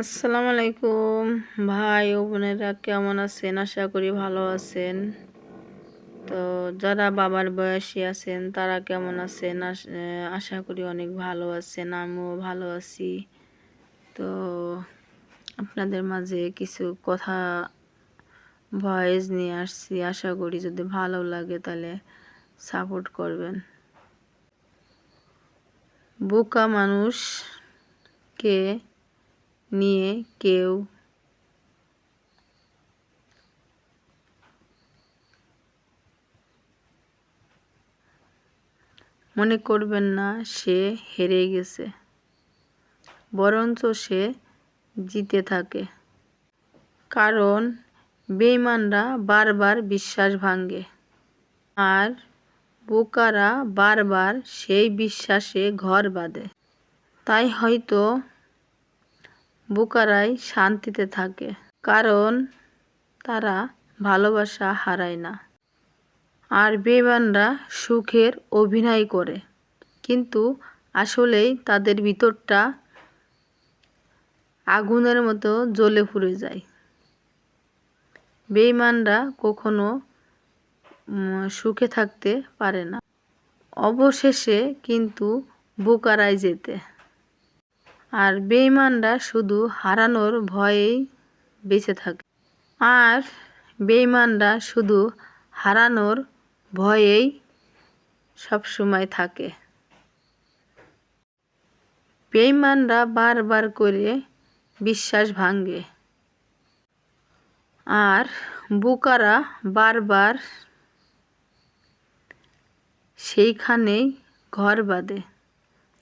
আসসালামু আলাইকুম ভাই ও বোনেরা, কেমন আছেন? আশা করি ভালো আছেন। তো যারা বাবার বয়সী আছেন তারা কেমন আছেন? আশা করি অনেক ভালো আছেন, আমিও ভালো আছি। তো আপনাদের মাঝে কিছু কথা ভয়েস নিয়ে আসছি, আশা করি যদি ভালো লাগে তাহলে সাপোর্ট করবেন। বোকা মানুষকে নিয়ে কেউ মনে করবেন না সে হেরে গেছে, বরঞ্চ সে জিতে থাকে। কারণ বেঈমানরা বারবার বিশ্বাস ভাঙে, আর বোকারা বারবার সেই বিশ্বাসে ঘর বাঁধে। তাই হয়তো বোকারাই শান্তিতে থাকে, কারণ তারা ভালোবাসা হারায় না। আর বেঈমানরা সুখের অভিনয় করে, কিন্তু আসলেই তাদের ভিতরটা আগুনের মতো জ্বলে পুড়ে যায়। বেঈমানরা কখনো সুখে থাকতে পারে না, অবশেষে কিন্তু বোকারাই জেতে। আর বেঈমানরা শুধু হারানোর ভয়েই বেঁচে থাকে, আর বেঈমানরা শুধু হারানোর ভয়েই সবসময় থাকে। বেঈমানরা বারবার করে বিশ্বাস ভাঙে, আর বোকারা বারবার সেইখানেই ঘর বাঁধে।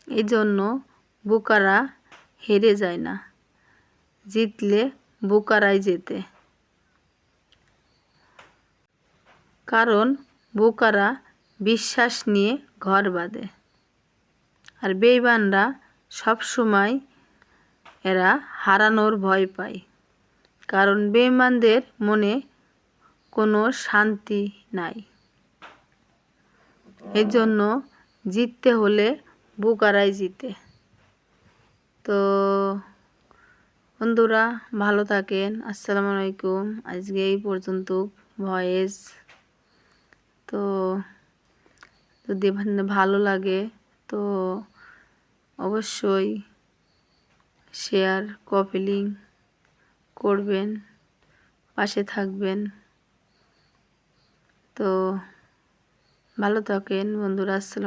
এজন্য বোকারা হেরে যায় না, জিতলে বোকারাই জেতে। কারণ বোকারা বিশ্বাস নিয়ে ঘর বাঁধে, আর বেঈমানরা সবসময় এরা হারানোর ভয় পায়। কারণ বেঈমানদের মনে কোনো শান্তি নাই। এজন্য জিততে হলে বোকারাই জিতে। তো বন্ধুরা, ভালো থাকেন। আসসালামু আলাইকুম। আজকে এই পর্যন্ত ভয়েস। তো যদি ভালো লাগে তো অবশ্যই শেয়ার, কপি লিঙ্ক করবেন, পাশে থাকবেন। তো ভালো থাকেন বন্ধুরা। আসসালাম।